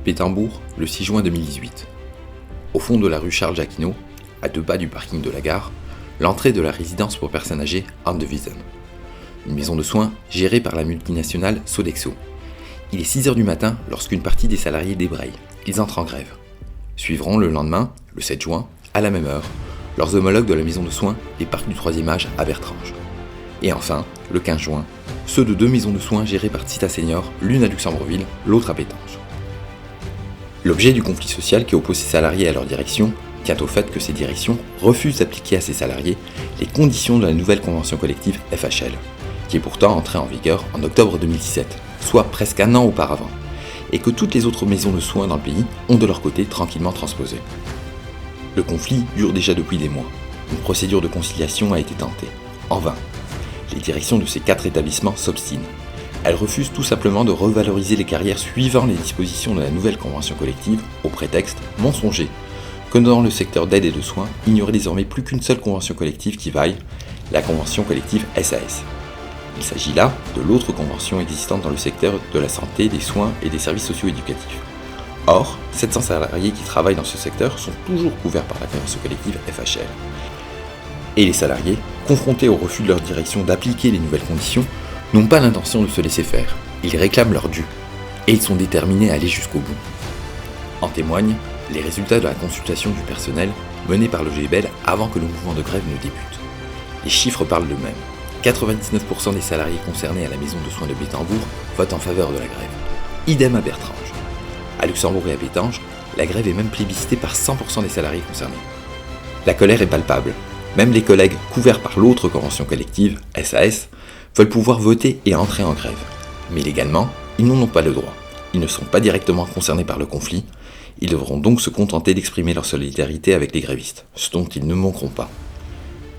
Pétambourg, le 6 juin 2018. Au fond de la rue Charles-Jacquinot, à 2 pas du parking de la gare, l'entrée de la résidence pour personnes âgées Handewiesen. Une maison de soins gérée par la multinationale Sodexo. Il est 6h du matin lorsqu'une partie des salariés débraye. Ils entrent en grève. Suivront le lendemain, le 7 juin, à la même heure, leurs homologues de la maison de soins et parc du 3e âge à Bertrange. Et enfin, le 15 juin, ceux de 2 maisons de soins gérées par Cita Senior, l'une à Luxembourgville, l'autre à Pétange. L'objet du conflit social qui oppose ces salariés à leur direction tient au fait que ces directions refusent d'appliquer à ces salariés les conditions de la nouvelle convention collective FHL, qui est pourtant entrée en vigueur en octobre 2017, soit presque un an auparavant, et que toutes les autres maisons de soins dans le pays ont de leur côté tranquillement transposé. Le conflit dure déjà depuis des mois. Une procédure de conciliation a été tentée. En vain. Les directions de ces 4 établissements s'obstinent. Elles refusent tout simplement de revaloriser les carrières suivant les dispositions de la nouvelle convention collective au prétexte mensonger que dans le secteur d'aide et de soins, il n'y aurait désormais plus qu'une seule convention collective qui vaille, la convention collective SAS. Il s'agit là de l'autre convention existante dans le secteur de la santé, des soins et des services socio-éducatifs. Or, 700 salariés qui travaillent dans ce secteur sont toujours couverts par la convention collective FHL. Et les salariés, confrontés au refus de leur direction d'appliquer les nouvelles conditions, n'ont pas l'intention de se laisser faire. Ils réclament leur dû. Et ils sont déterminés à aller jusqu'au bout. En témoignent les résultats de la consultation du personnel menée par le GBL avant que le mouvement de grève ne débute. Les chiffres parlent d'eux-mêmes. 99% des salariés concernés à la maison de soins de Pétambourg votent en faveur de la grève. Idem à Bertrange. À Luxembourg et à Pétange, la grève est même plébiscitée par 100% des salariés concernés. La colère est palpable. Même les collègues couverts par l'autre convention collective, SAS, veulent pouvoir voter et entrer en grève. Mais légalement, ils n'en ont pas le droit. Ils ne sont pas directement concernés par le conflit. Ils devront donc se contenter d'exprimer leur solidarité avec les grévistes, ce dont ils ne manqueront pas.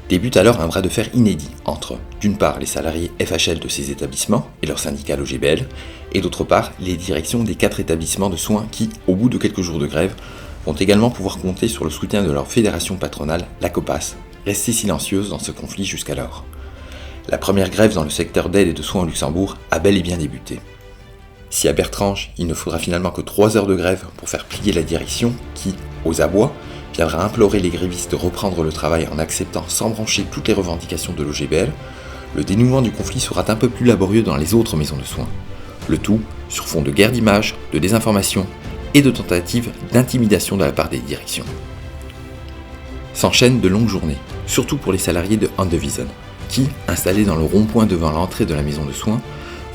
Débute alors un bras de fer inédit entre, d'une part, les salariés FHL de ces établissements et leur syndicat l'OGBL, et d'autre part, les directions des 4 établissements de soins qui, au bout de quelques jours de grève, vont également pouvoir compter sur le soutien de leur fédération patronale, la COPAS, restée silencieuse dans ce conflit jusqu'alors. La première grève dans le secteur d'aide et de soins au Luxembourg a bel et bien débuté. Si à Bertrange, il ne faudra finalement que 3 heures de grève pour faire plier la direction qui, aux abois, viendra implorer les grévistes de reprendre le travail en acceptant sans brancher toutes les revendications de l'OGBL, le dénouement du conflit sera un peu plus laborieux dans les autres maisons de soins. Le tout sur fond de guerre d'image, de désinformation et de tentatives d'intimidation de la part des directions. S'enchaînent de longues journées, surtout pour les salariés de Handewiesen, qui, installés dans le rond-point devant l'entrée de la maison de soins,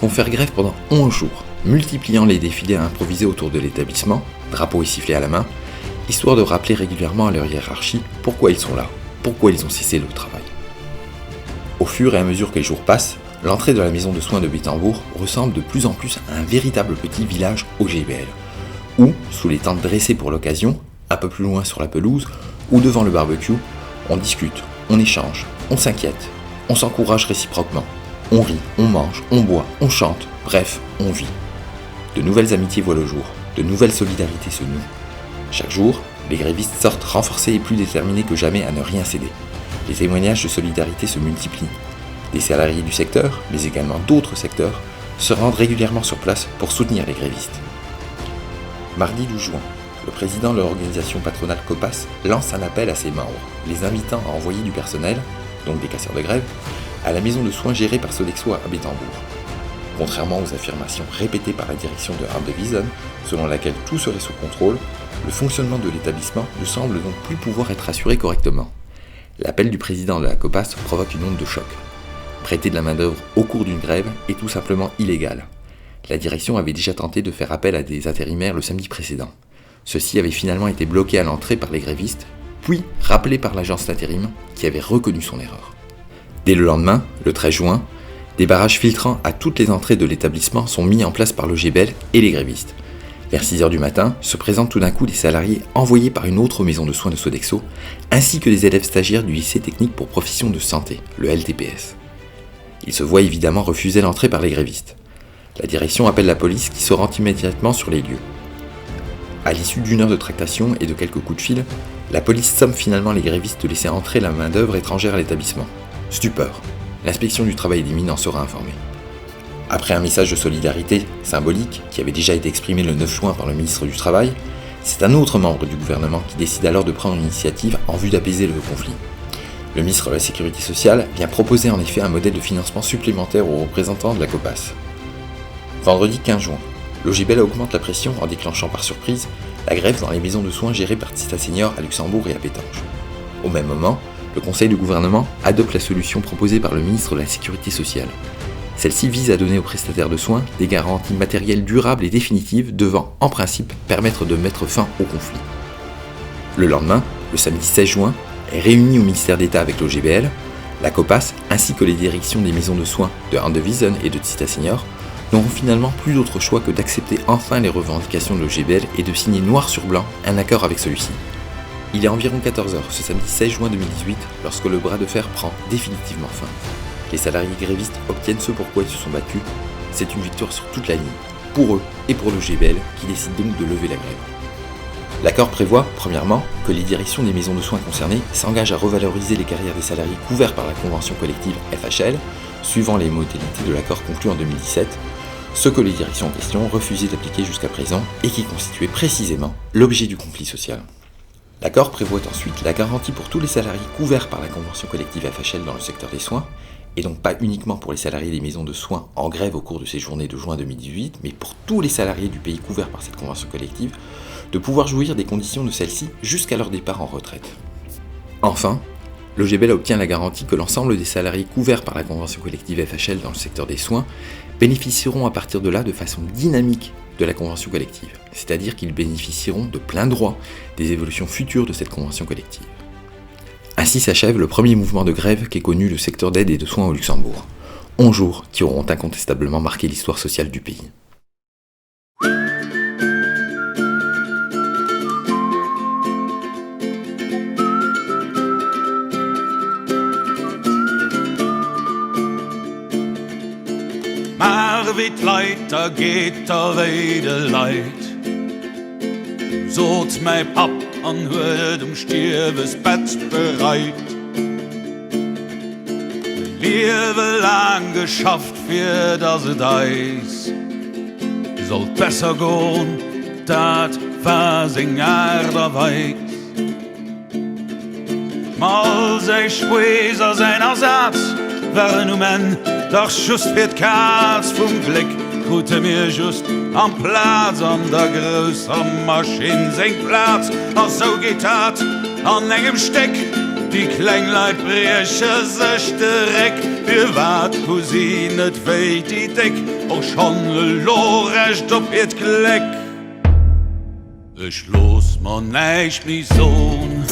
vont faire grève pendant 11 jours, multipliant les défilés improvisés autour de l'établissement, drapeaux et sifflets à la main, histoire de rappeler régulièrement à leur hiérarchie pourquoi ils sont là, pourquoi ils ont cessé le travail. Au fur et à mesure que les jours passent, l'entrée de la maison de soins de Pétambourg ressemble de plus en plus à un véritable petit village OGBL, où, sous les tentes dressées pour l'occasion, un peu plus loin sur la pelouse, ou devant le barbecue, on discute, on échange, on s'inquiète, on s'encourage réciproquement, on rit, on mange, on boit, on chante, bref, on vit. De nouvelles amitiés voient le jour, de nouvelles solidarités se nouent. Chaque jour, les grévistes sortent renforcés et plus déterminés que jamais à ne rien céder. Les témoignages de solidarité se multiplient. Des salariés du secteur, mais également d'autres secteurs, se rendent régulièrement sur place pour soutenir les grévistes. Mardi 12 juin, le président de l'organisation patronale COPAS lance un appel à ses membres, les invitant à envoyer du personnel, donc des casseurs de grève, à la maison de soins gérée par Sodexo à Pétambourg. Contrairement aux affirmations répétées par la direction de Handewiesen, selon laquelle tout serait sous contrôle, le fonctionnement de l'établissement ne semble donc plus pouvoir être assuré correctement. L'appel du président de la COPAS provoque une onde de choc. Prêter de la main-d'œuvre au cours d'une grève est tout simplement illégal. La direction avait déjà tenté de faire appel à des intérimaires le samedi précédent. Ceux-ci avaient finalement été bloqués à l'entrée par les grévistes, puis rappelés par l'agence d'intérim qui avait reconnu son erreur. Dès le lendemain, le 13 juin, des barrages filtrant à toutes les entrées de l'établissement sont mis en place par l'OGBL et les grévistes. Vers 6h du matin, se présentent tout d'un coup des salariés envoyés par une autre maison de soins de Sodexo, ainsi que des élèves stagiaires du lycée technique pour professions de santé, le LTPS. Ils se voient évidemment refuser l'entrée par les grévistes. La direction appelle la police qui se rend immédiatement sur les lieux. À l'issue d'une heure de tractation et de quelques coups de fil, la police somme finalement les grévistes de laisser entrer la main-d'œuvre étrangère à l'établissement. Stupeur. L'inspection du travail des mines en sera informée. Après un message de solidarité symbolique qui avait déjà été exprimé le 9 juin par le ministre du Travail, c'est un autre membre du gouvernement qui décide alors de prendre une initiative en vue d'apaiser le conflit. Le ministre de la Sécurité sociale vient proposer en effet un modèle de financement supplémentaire aux représentants de la COPAS. Vendredi 15 juin, l'OGBL augmente la pression en déclenchant par surprise la grève dans les maisons de soins gérées par Tista Senior à Luxembourg et à Pétange. Au même moment, le Conseil du gouvernement adopte la solution proposée par le ministre de la Sécurité sociale. Celle-ci vise à donner aux prestataires de soins des garanties matérielles durables et définitives devant, en principe, permettre de mettre fin au conflit. Le lendemain, le samedi 16 juin, est réuni au ministère d'État avec l'OGBL, la COPAS ainsi que les directions des maisons de soins de Handewiesen et de Tista Senior n'auront finalement plus d'autre choix que d'accepter enfin les revendications de l'OGBL et de signer noir sur blanc un accord avec celui-ci. Il est environ 14h ce samedi 16 juin 2018 lorsque le bras de fer prend définitivement fin. Les salariés grévistes obtiennent ce pourquoi ils se sont battus. C'est une victoire sur toute la ligne, pour eux et pour l'OGBL qui décide donc de lever la grève. L'accord prévoit, premièrement, que les directions des maisons de soins concernées s'engagent à revaloriser les carrières des salariés couverts par la convention collective FHL, suivant les modalités de l'accord conclu en 2017, ce que les directions en question refusaient d'appliquer jusqu'à présent et qui constituait précisément l'objet du conflit social. L'accord prévoit ensuite la garantie pour tous les salariés couverts par la convention collective FHL dans le secteur des soins, et donc pas uniquement pour les salariés des maisons de soins en grève au cours de ces journées de juin 2018, mais pour tous les salariés du pays couverts par cette convention collective, de pouvoir jouir des conditions de celle-ci jusqu'à leur départ en retraite. Enfin, l'OGBL obtient la garantie que l'ensemble des salariés couverts par la convention collective FHL dans le secteur des soins bénéficieront à partir de là de façon dynamique de la convention collective, c'est-à-dire qu'ils bénéficieront de plein droit des évolutions futures de cette convention collective. Ainsi s'achève le premier mouvement de grève qu'ait connu le secteur d'aide et de soins au Luxembourg. 11 jours qui auront incontestablement marqué l'histoire sociale du pays. Maar wie het leidt, da geht da wieder leid. Zo't mijn pap an huet Stirbesbett bereit. Liewe lang geschafft für das Eis. Sollt besser gehen, dat versingar der Weiß. Mal sich Späser seiner Satz, wären nu men, doch just wird Katz vom Glück. Gute mir just am Platz, an der größeren Maschine senkt Platz. Ach so geht dat an engem Steck. Die Kleinleid breche sich direkt. Wir wart Cousine, weht die Deck. Auch schon lorecht ob it Gleck. Ich los man nicht mi Sohn,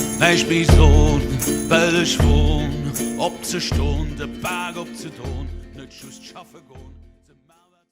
weil ich wohn. Ob ze Stunde, Berg ob ze Ton, nicht just schaffe gehen.